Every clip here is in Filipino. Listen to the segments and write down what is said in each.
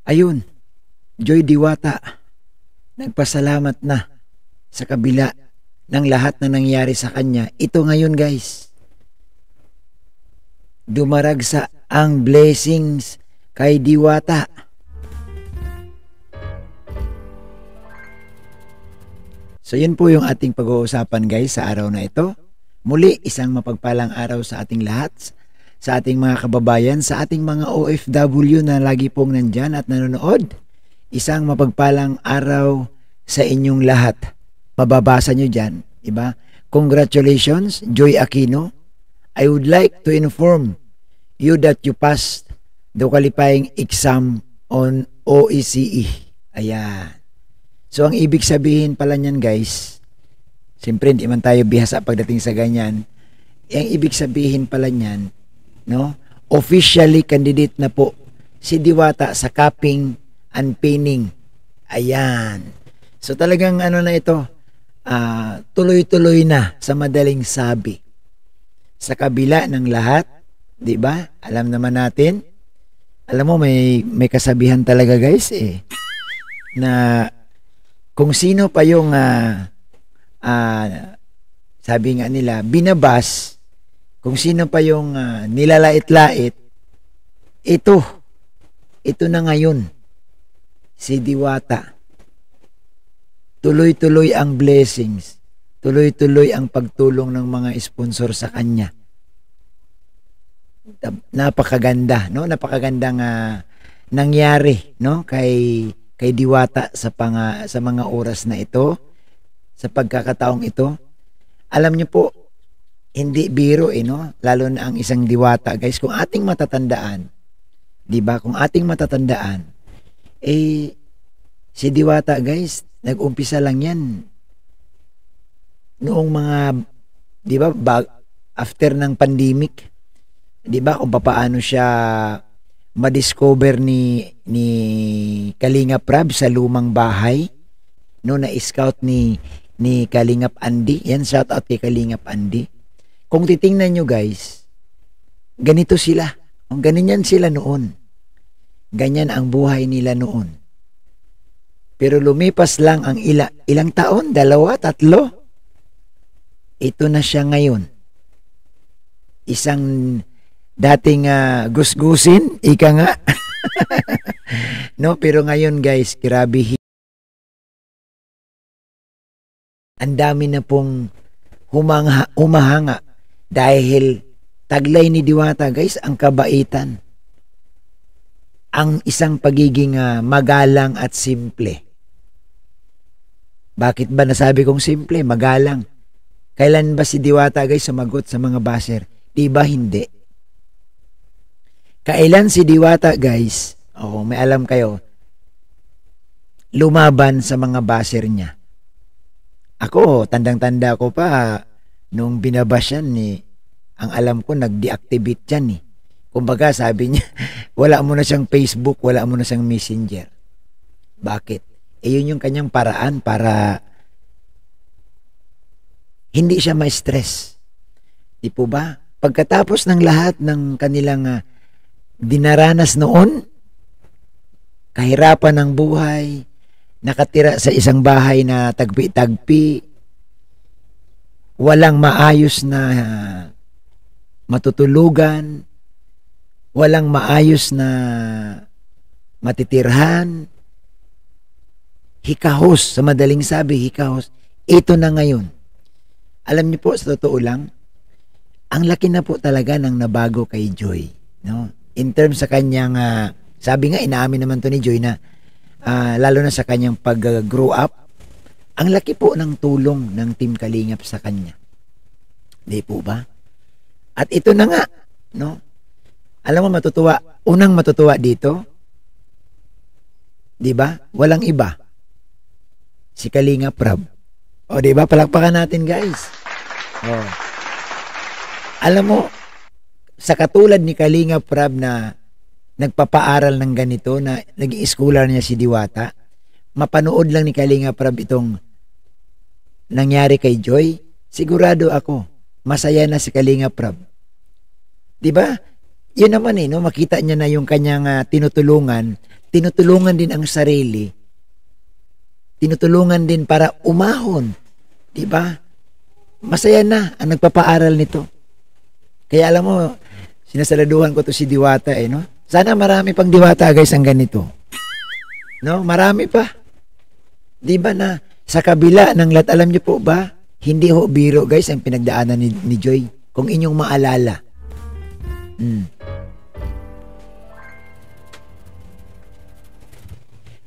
Ayun, Joy Diwata, nagpasalamat na sa kabila ng lahat na nangyari sa kanya. Ito ngayon guys, dumaragsa ang blessings kay Diwata. So yun po yung ating pag-uusapan guys sa araw na ito. Muli, isang mapagpalang araw sa ating lahat, sa ating mga kababayan, sa ating mga OFW na lagi pong nandyan at nanonood. Isang mapagpalang araw sa inyong lahat. Mababasa nyo dyan, diba? Congratulations, Joy Aquino. I would like to inform you that you passed the qualifying exam on OECE. Ayan. So, ang ibig sabihin pala niyan guys, siyempre hindi man tayo bihasa pagdating sa ganyan. Ang ibig sabihin pala niyan, no? Officially candidate na po si Diwata sa capping and pinning. Ayan. So, talagang ano na ito, tuloy-tuloy na sa madaling sabi. Sa kabila ng lahat, di ba? Alam naman natin, alam mo may kasabihan talaga guys na kung sino pa yung sabi nga nila, binabas, kung sino pa yung nilalait-lait, ito na ngayon, si Diwata. Tuloy-tuloy ang blessings, tuloy-tuloy ang pagtulong ng mga sponsor sa kanya. Napakaganda, no? Napakagandang nangyari, no? Kay Diwata sa mga oras na ito, sa pagkakataong ito. Alam niyo po, hindi biro no? Lalo na ang isang Diwata, guys. Kung ating matatandaan, 'di ba? Kung ating matatandaan, si Diwata, guys, nag-umpisa lang 'yan noong mga 'di ba, after ng pandemic. 'Di ba kung paano siya ma-discover ni Kalingap Rab sa lumang bahay, no, na scout ni Kalingap Andy. Yan, shout out kay Kalingap Andy. Kung titingnan nyo guys, ganito sila, ganyan sila noon, ganyan ang buhay nila noon. Pero lumipas lang ang ilang taon, 2, 3, ito na siya ngayon, isang dating gusgusin, ika nga. No, pero ngayon guys, grabe. Ang dami na pong humahanga dahil taglay ni Diwata guys, ang kabaitan. Ang isang pagiging magalang at simple. Bakit ba nasabi kong simple? Magalang. Kailan ba si Diwata guys sumagot sa mga baser? Diba hindi? Kailan si Diwata guys, may alam kayo, lumaban sa mga baser niya. Ako, tandang-tanda ko pa, nung binabas yan ang alam ko, nag-deactivate yan Kumbaga, sabi niya, wala mo na siyang Facebook, wala mo na siyang Messenger. Bakit? Yun yung kanyang paraan para hindi siya ma-stress. Di po ba? Pagkatapos ng lahat ng kanilang dinaranas noon, kahirapan ng buhay, nakatira sa isang bahay na tagpi-tagpi, walang maayos na matutulugan, walang maayos na matitirhan, hikahos, sa madaling sabi, hikahos. Ito na ngayon. Alam niyo po, sa totoo lang, ang laki na po talaga ng nabago kay Joy, no? In terms sa kanyang, sabi nga, inaamin naman to ni Joy na, lalo na sa kanyang pag-grow up, ang laki po ng tulong ng Team Kalingap sa kanya. Di po ba? At ito na nga, no? Alam mo, unang matutuwa dito, di ba? Walang iba. Si Kalingap Rab. O, di ba? Palakpakan natin, guys. Alam mo, sa katulad ni Kalingap Rab na nagpapaaral ng ganito, na nag-i-schoolar niya si Diwata, mapanood lang ni Kalingap Rab itong nangyari kay Joy, sigurado ako, masaya na si Kalingap Rab. Diba? Yun naman no? Makita niya na yung kanyang tinutulungan, tinutulungan din ang sarili, tinutulungan din para umahon. Diba? Masaya na ang nagpapaaral nito. Kaya alam mo, sinasaladuhan ko to si Diwata no? Sana marami pang Diwata guys ang ganito. No? Marami pa. Diba na sa kabila ng lahat, alam niyo po ba, hindi ho biro guys ang pinagdaanan ni Joy. Kung inyong maalala.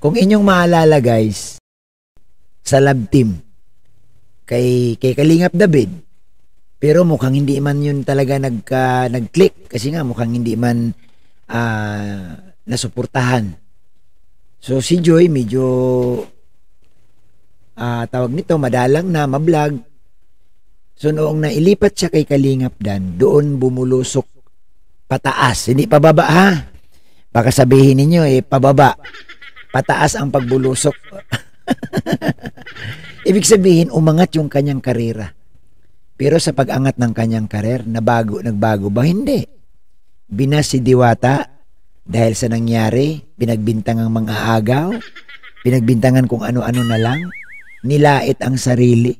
Kung inyong maalala guys, sa lab team, kay Kalingap David, pero mukhang hindi man yun talaga nag-click kasi nga mukhang hindi man nasuportahan. So si Joy medyo tawag nito, madalang na, mablog. So noong nailipat siya kay Kalingap Dan, doon bumulusok pataas, hindi pababa ha. Baka sabihin ninyo pababa. Pataas ang pagbulusok. Ibig sabihin, umangat yung kanyang karera. Pero sa pag-angat ng kanyang karer, nagbago ba? Hindi. Binas si Diwata dahil sa nangyari, pinagbintangang mga agaw, pinagbintangan kung ano-ano na lang, nilait ang sarili.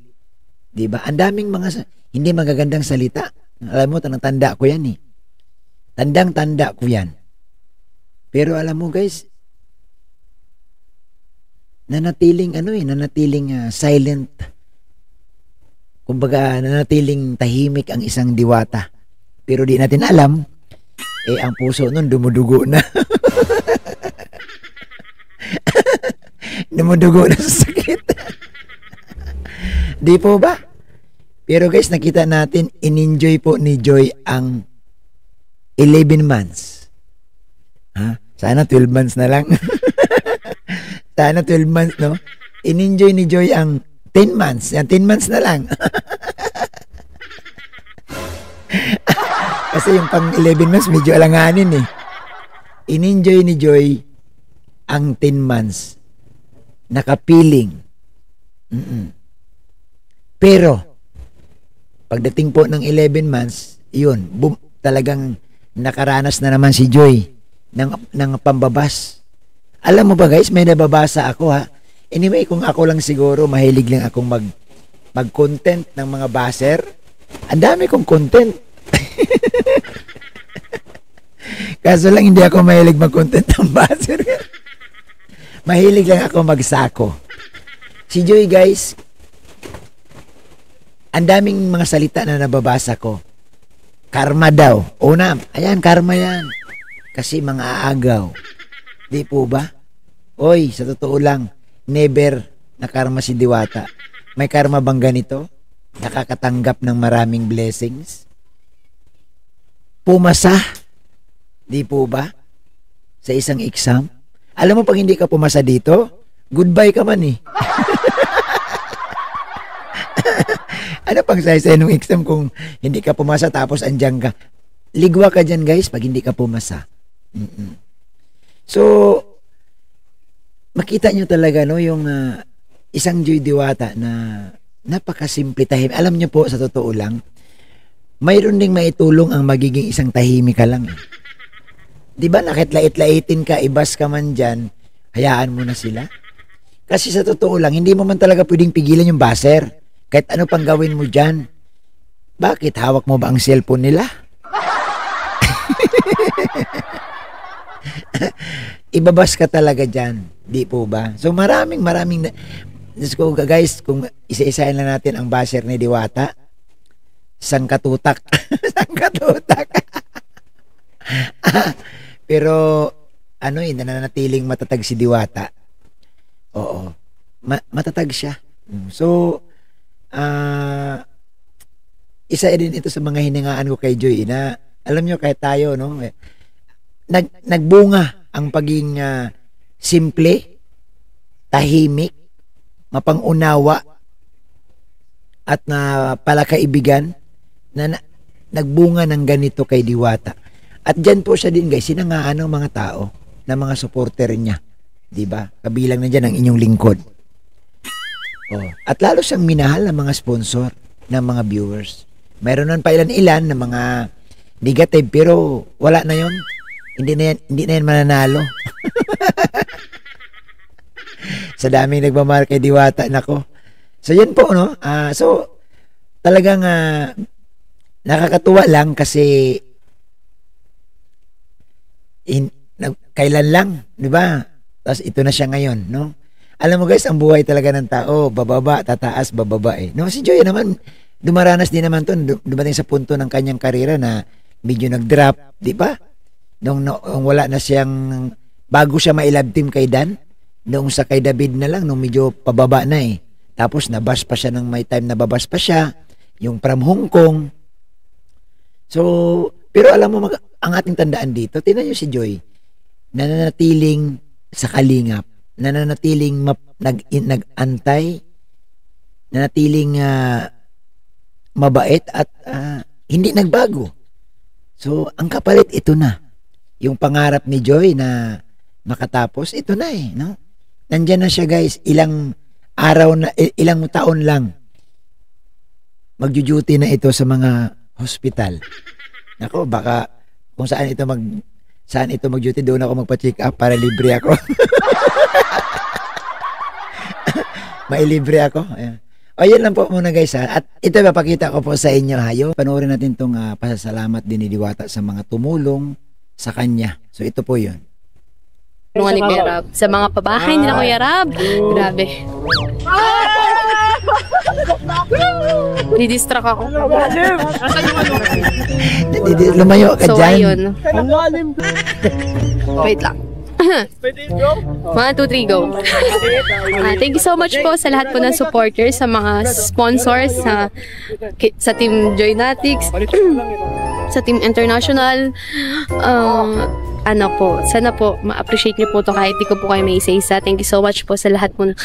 Diba? Ang daming mga hindi magagandang salita. Alam mo, tanda ko yan Tandang-tanda ko yan. Pero alam mo guys, nanatiling silent. Kumbaga, nanatiling tahimik ang isang Diwata. Pero di natin alam, ang puso nun dumudugo na. Dumudugo na sa sakit. Di po ba? Pero guys, nakita natin, in-enjoy po ni Joy ang 11 months. Sana 12 months na lang. Sana 12 months, no? In-enjoy ni Joy ang 10 months. Yan, 10 months na lang. Kasi yung pang 11 months, medyo alanganin In-enjoy ni Joy ang 10 months. Nakapiling. Pero, pagdating po ng 11 months, yun, talagang nakaranas na naman si Joy ng pambabas. Alam mo ba guys, may nababasa ako Anyway, kung ako lang siguro, mahilig lang akong mag-content ng mga baser. Ang dami kong content. Kaso lang hindi ako mahilig mag-content ng baser. Mahilig lang ako magsako. Si Joy guys, ang daming mga salita na nababasa ko. Karma daw. Una, ayan, karma yan. Kasi mga aagaw. Di po ba? Oy, sa totoo lang, never na karma si Diwata. May karma bang ganito? Nakakatanggap ng maraming blessings? Pumasa? Di po ba? Sa isang exam? Alam mo, pag hindi ka pumasa dito, goodbye ka man Ano pang saysay nung exam kung hindi ka pumasa tapos andyan ka? Ligwa ka dyan guys pag hindi ka pumasa. So, makita nyo talaga yung isang Joy Diwata na napakasimple tahimik. Alam nyo po, sa totoo lang, mayroon ding maitulong ang magiging isang tahimik ka lang. Diba, nakit-lait-laitin ka, ibas ka man dyan, hayaan mo na sila. Kasi sa totoo lang, hindi mo man talaga pwedeng pigilan yung baser. Kahit ano pang gawin mo dyan. Bakit? Hawak mo ba ang cellphone nila? Ibabas ka talaga dyan. Di po ba? So maraming guys, kung isa-isahin lang natin ang baser ni Diwata, sangkatutak. Sangkatutak. Pero nananatiling matatag si Diwata. Oo. Matatag siya. So isa din ito sa mga hiningaan ko kay Joy na alam nyo, kahit tayo nagbunga ang paging simple, tahimik, mapangunawa at na palakaibigan na nagbunga ng ganito kay Diwata. At dyan po siya din guys, sinangaan ng mga tao na mga supporter niya. Diba? Kabilang na dyan ang inyong lingkod. At lalo siyang minahal ng mga sponsor, ng mga viewers. Mayroon nun pa ilan-ilan na mga negative, pero wala na yon. hindi na yan mananalo. Sa daming nagmamahal kay Diwata, nako. So yun po, no? So talagang nakakatuwa lang kasi kailan lang, di ba? Tapos ito na siya ngayon, no? Alam mo guys, ang buhay talaga ng tao, bababa, tataas, bababa eh. No, si Joy naman, dumaranas din naman to, dumating sa punto ng kanyang karera na medyo nag-drop, di ba? Nung wala na siyang, bago siya ma-love team kay Dan, nung sa kay David na lang, nung medyo pababa na eh. Tapos nabash pa siya ng may time na babas pa siya, yung from Hong Kong. So, pero alam mo, ang ating tandaan dito, tingnan niyo si Joy, nananatiling sa kalingap, nananatiling nag-antay, nanatiling mabait at hindi nagbago. So, ang kapalit ito na. Yung pangarap ni Joy na makatapos, ito na eh, no? Nandyan na siya guys, ilang taon lang magjo-duty na ito sa mga hospital. Nako, baka kung saan ito mag-duty, doon ako magpa-check up para libre ako. Mailibre ako. Ayan. O, yan lang po muna guys ha. At ito papakita ko po sa inyo ha. Panoorin natin itong pasasalamat din ni Diwata sa mga tumulong sa kanya. So ito po yun. Mga ni Kuya Rab. Sa mga pabahay nila Kuya Rab. Grabe. Didistract ako. Lumayo ka so, dyan. Ayun. Wait lang. 1, 2, 3, go. Thank you so much po sa lahat po ng supporters, sa mga sponsors, sa Team Joynatics, sa Team International. Sana po ma-appreciate niyo po to kahit di ko po kayo may isa-isa. Thank you so much po sa lahat po ng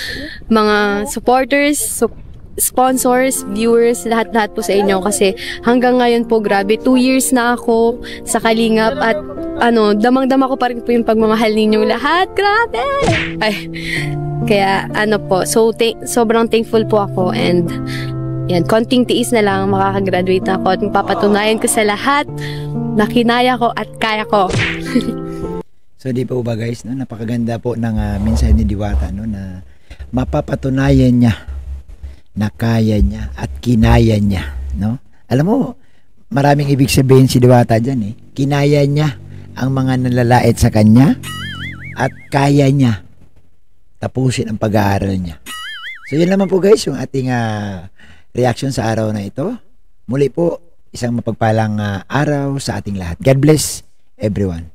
mga supporters, sponsors, viewers, lahat-lahat po sa inyo kasi hanggang ngayon po grabe 2 years na ako sa Kalingap at damang-dama ko pa rin po yung pagmamahal ninyong lahat. Grabe! Ay, kaya sobrang thankful po ako and yan, konting tiis na lang makakagraduate ako at mapapatunayan ko sa lahat na kinaya ko at kaya ko. So di po ba guys, no? Napakaganda po ng mensahe ni Diwata, no? Na mapapatunayan niya na kaya niya at kinaya niya, no? Alam mo, maraming ibig sabihin si Diwata dyan eh. Kinaya niya ang mga nalalait sa kanya at kaya niya tapusin ang pag-aaral niya. So yun naman po guys yung ating reaction sa araw na ito. Muli po, isang mapagpalang araw sa ating lahat. God bless everyone.